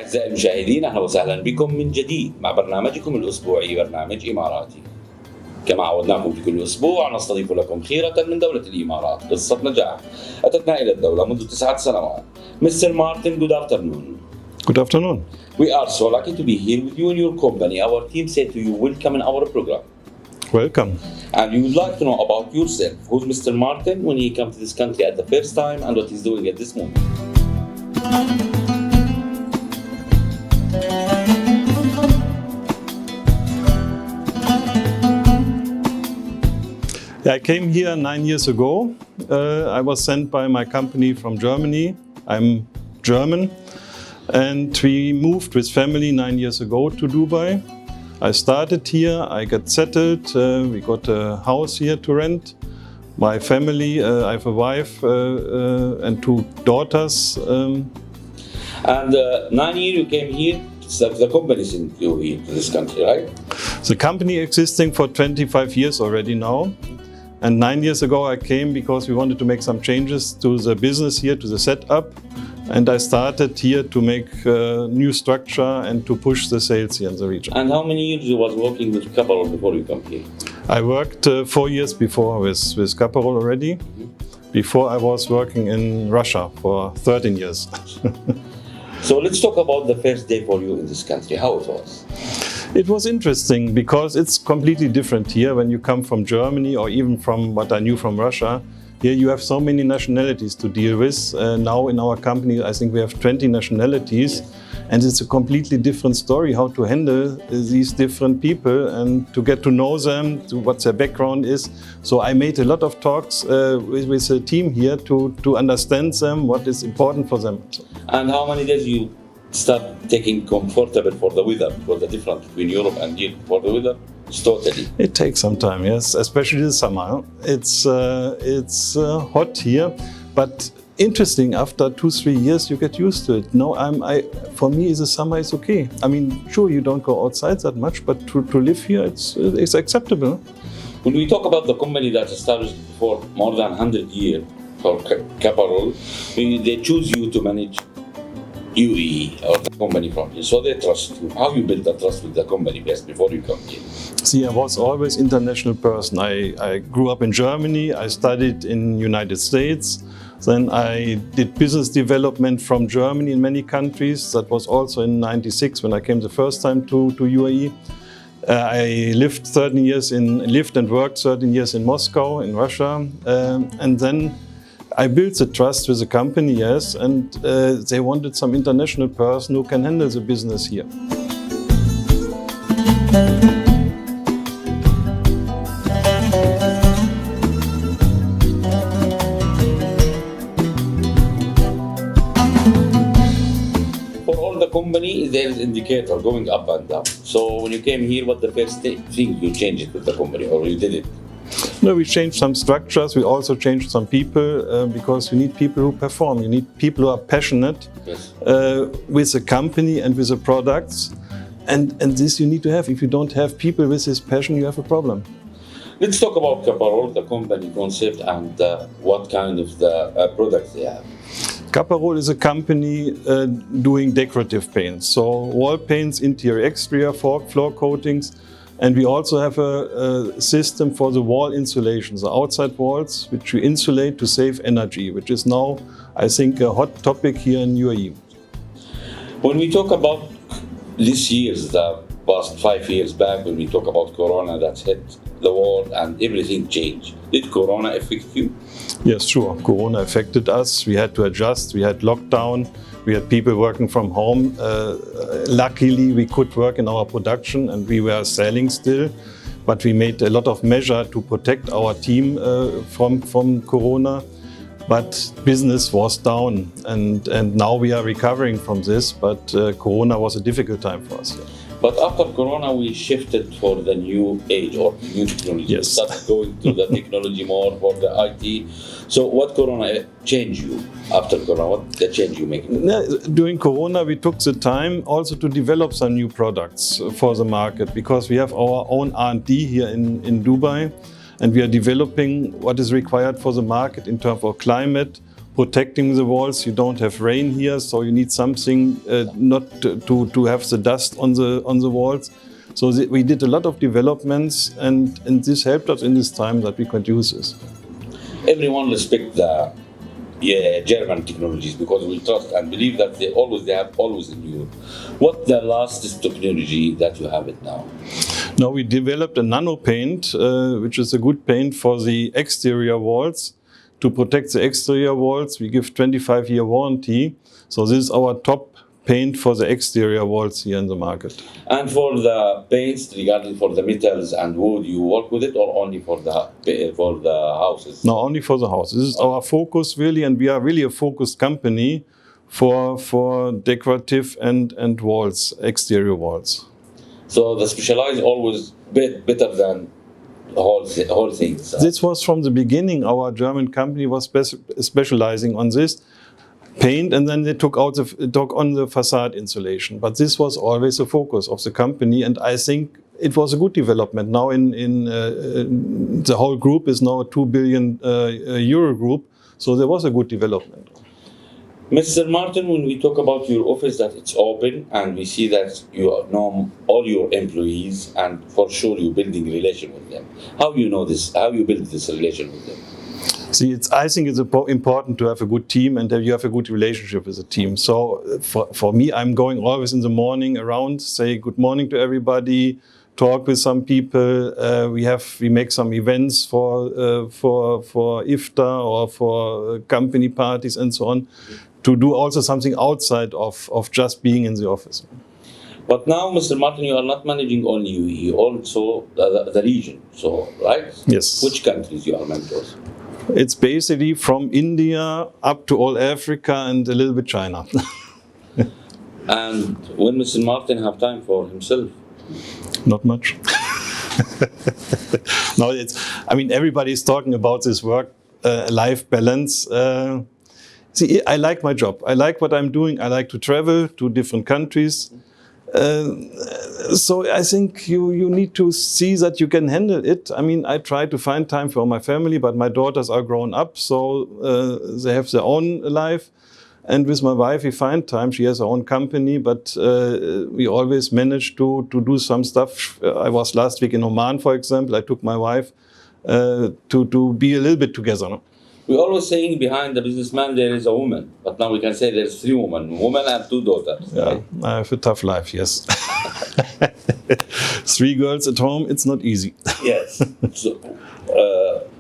أعزائي المشاهدين، أهلا وسهلا بكم من جديد مع برنامجكم الأسبوعي برنامج إماراتي. كما عودناكم في كل أسبوع نستضيف لكم خيرة من دولة الإمارات قصة نجاح أتتنا إلى الدولة منذ 9 سنوات. Mr. Martin, good afternoon. Good afternoon. We are so lucky to be here with you and your company. Our team said to you, welcome in our program. Welcome. And we would like to know about yourself. Who's Mr. Martin when he came to this country at the first time and what he's doing at this moment? I came here 9 years ago. I was sent by my company from Germany. I'm German. And we moved with family 9 years ago to Dubai. I started here, I got settled, we got a house here to rent. My family, I have a wife and 2 daughters. And 9 years you came here, so the company sent you here to this country, right? The company existing for 25 years already now. And 9 years ago I came because we wanted to make some changes to the business here, to the setup. And I started here to make a new structure and to push the sales here in the region. And how many years you was working with caparol before you come here? I worked 4 years before with caparol already. Before I was working in Russia for 13 years. So let's talk about the first day for you in this country, how it was. It was interesting because it's completely different here when you come from Germany or even from what I knew from Russia. Here you have so many nationalities to deal with. Now in our company I think we have 20 nationalities, and it's a completely different story how to handle these different people and to get to know them, to what their background is. So I made a lot of talks with the team here to understand them, what is important for them. And how many days you start taking comfortable for the weather, for the difference between Europe and here for the weather? It's totally. It takes some time, yes, especially the summer. It's hot here, but interesting. After 2-3 years, you get used to it. No, for me, the summer is okay. I mean, sure, you don't go outside that much, but to live here, it's acceptable. When we talk about the company that established for more than 100 years for caparol, they choose you to manage UAE or the company from here, so they trust you. How you build that trust with the company best before you come here? See, I was always international person. I grew up in Germany. I studied in United States. Then I did business development from Germany in many countries. That was also in '96 when I came the first time to UAE. I lived and worked 13 years in Moscow, in Russia, and then I built the trust with the company, yes, and they wanted some international person who can handle the business here. For all the company, there is indicator going up and down. So when you came here, what the first thing you changed with the company, or you did it? No, we changed some structures. We also changed some people because you need people who perform. You need people who are passionate with the company and with the products. And this you need to have. If you don't have people with this passion, you have a problem. Let's talk about caparol, the company concept, and what kind of the products they have. Caparol is a company doing decorative paints. So wall paints, interior, exterior, floor coatings. And we also have a system for the wall insulations, the outside walls, which we insulate to save energy, which is now, I think, a hot topic here in UAE. When we talk about this year's, the past 5 years back, when we talk about Corona that hit the world and everything changed, did Corona affect you? Yes, sure. Corona affected us. We had to adjust. We had lockdown. We had people working from home. Luckily, we could work in our production and we were selling still. But we made a lot of measures to protect our team from Corona. But business was down and now we are recovering from this. But Corona was a difficult time for us. But after Corona, we shifted for the new age or new technology. Yes. We started going to the technology more for the IT. So what Corona changed you after Corona? What the change you make? During Corona, we took the time also to develop some new products for the market because we have our own R&D here in Dubai, and we are developing what is required for the market in terms of climate, protecting the walls. You don't have rain here, so you need something not to have the dust on the walls. So we did a lot of developments, and this helped us in this time that we could use this. Everyone respects the German technologies because we trust and believe that they have always in Europe. What's the latest technology that you have it now? Now we developed a nano paint, which is a good paint for the exterior walls. To protect the exterior walls, we give 25-year warranty. So this is our top paint for the exterior walls here in the market. And for the paints, regarding for the metals and wood, you work with it or only for the houses? No, only for the house. This is our focus really, and we are really a focused company for decorative and walls, exterior walls. So the specialized always better than whole things. This was from the beginning. Our German company was specializing on this paint, and then they took on the facade insulation. But this was always the focus of the company, and I think it was a good development. Now the whole group is now a 2 billion euro group, so there was a good development. Mr. Martin, when we talk about your office, that it's open, and we see that you know all your employees, and for sure you're building relation with them. How you know this? How you build this relation with them? See, I think it's important to have a good team and that you have a good relationship with the team. So for me, I'm going always in the morning around, say good morning to everybody, talk with some people. We make some events for iftar or for company parties and so on, to do also something outside of just being in the office. But now, Mr. Martin, you are not managing only UAE, also the region, so right? Yes. Which countries you are managing? It's basically from India up to all Africa and a little bit China. And when Mr. Martin have time for himself? Not much. No, everybody's talking about this work-life balance. See, I like my job. I like what I'm doing. I like to travel to different countries. So I think you need to see that you can handle it. I try to find time for my family, but my daughters are grown up, so they have their own life. And with my wife, we find time. She has her own company, but we always manage to do some stuff. I was last week in Oman, for example. I took my wife to be a little bit together. No? We're always saying behind the businessman there is a woman, but now we can say there's 3 women and 2 daughters. Yeah, right? I have a tough life, yes. 3 girls at home, it's not easy. Yes. So,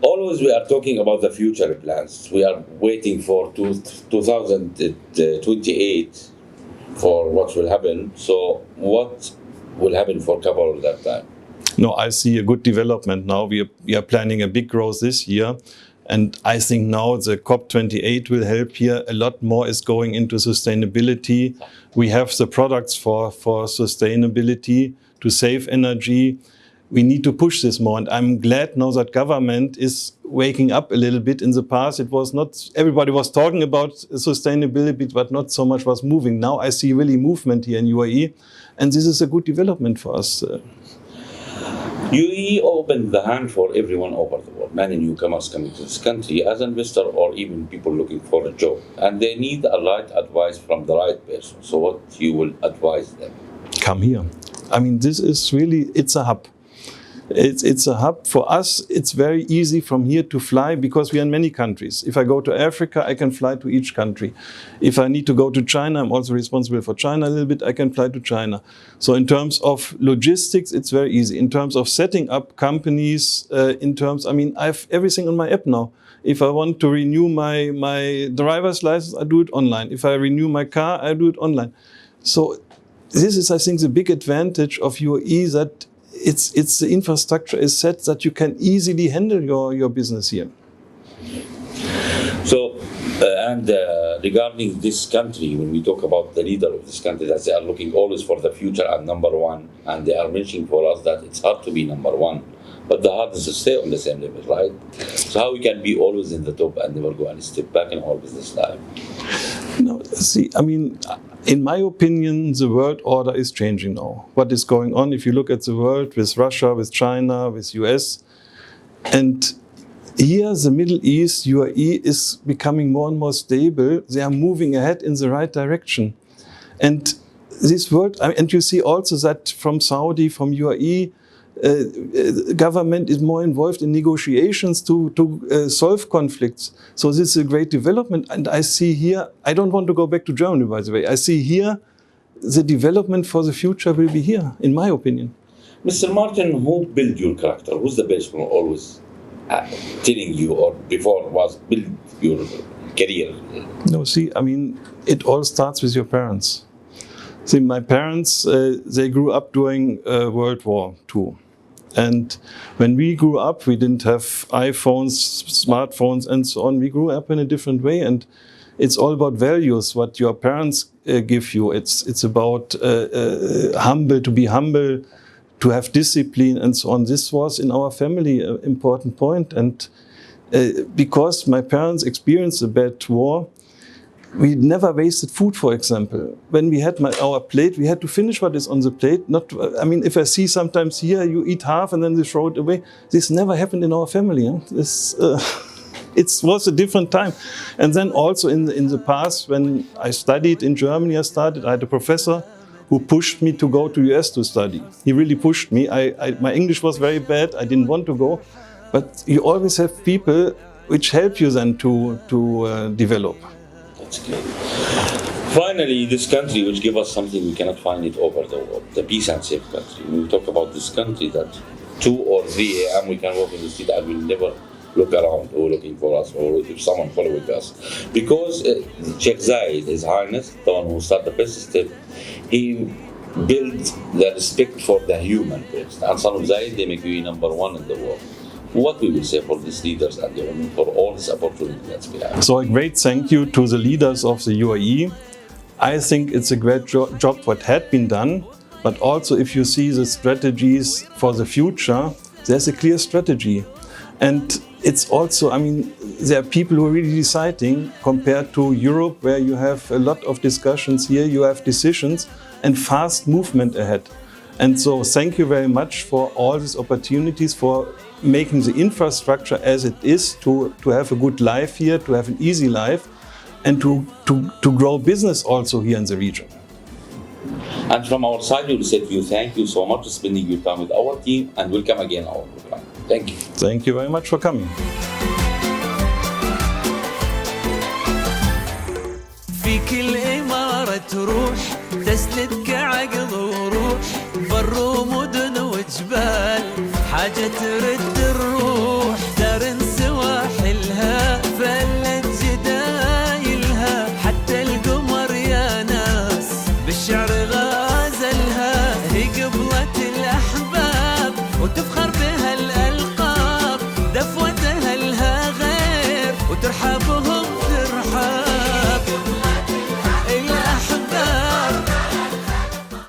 always we are talking about the future plans. We are waiting for 2028 for what will happen. So what will happen for caparol at that time? No, I see a good development now. We are planning a big growth this year. And I think now the COP28 will help here. A lot more is going into sustainability. We have the products for sustainability, to save energy. We need to push this more. And I'm glad now that government is waking up a little bit. In the past, it was not, everybody was talking about sustainability, but not so much was moving. Now I see really movement here in UAE. And this is a good development for us. UAE opened the hand for everyone over the world, many newcomers coming to this country as an investor or even people looking for a job. And they need a right advice from the right person. So what you will advise them? Come here. This is really, it's a hub. It's a hub. For us, it's very easy from here to fly because we are in many countries. If I go to Africa, I can fly to each country. If I need to go to China, I'm also responsible for China a little bit, I can fly to China. So in terms of logistics, it's very easy. In terms of setting up companies, I have everything on my app now. If I want to renew my driver's license, I do it online. If I renew my car, I do it online. So this is, I think, the big advantage of UAE, that it's the infrastructure is set that you can easily handle your business here. So, regarding this country, when we talk about the leader of this country, that they are looking always for the future and number one, and they are mentioning for us that it's hard to be number one, but the hard is to stay on the same level, right? So how we can be always in the top and never go and step back in our business life? No, see, in my opinion, the world order is changing now. What is going on, if you look at the world with Russia, with China, with US, and Here, the Middle East, UAE, is becoming more and more stable. They are moving ahead in the right direction. And this world, and you see also that from Saudi, from UAE, government is more involved in negotiations to solve conflicts. So this is a great development. And I see here, I don't want to go back to Germany, by the way. I see here the development for the future will be here, in my opinion. Mr. Martin, who built your character? Who's the person who always telling you, or before was build your career? No, see, I mean, it all starts with your parents. See, my parents, they grew up during World War II. And when we grew up, we didn't have iPhones, smartphones, and so on. We grew up in a different way. And it's all about values, what your parents give you. It's about to be humble, to have discipline, and so on. This was in our family an important point. And because my parents experienced a bad war, we never wasted food, for example. When we had our plate, we had to finish what is on the plate. If I see sometimes here, you eat half and then they throw it away. This never happened in our family. It was a different time. And then also in the past, when I studied in Germany, I had a professor who pushed me to go to US to study. He really pushed me. My English was very bad. I didn't want to go. But you always have people which help you then to develop. That's great. Finally, this country which gives us something we cannot find it over the world, the peace and safe country. We talk about this country that 2 or 3 a.m. we can walk in the street and we'll never look around or looking for us or if someone following us. Because Sheikh Zayed, His Highness, the one who started the peace system, he built the respect for the human first. And Son of Zayed, they make you number 1 in the world. What we will say for these leaders and the women for all this opportunity that we have. So a great thank you to the leaders of the UAE. I think it's a great job what had been done, but also if you see the strategies for the future, there's a clear strategy. And it's also, there are people who are really deciding compared to Europe, where you have a lot of discussions. Here you have decisions and fast movement ahead. And so thank you very much for all these opportunities, for making the infrastructure as it is, to have a good life here, to have an easy life, and to grow business also here in the region. And from our side, we will say to you, thank you so much for spending your time with our team, and welcome again our program. Thank you. Thank you very much for coming. في كل إمارة تروح تسندك عقل وروح بر ومدن وجبال حاجة ترد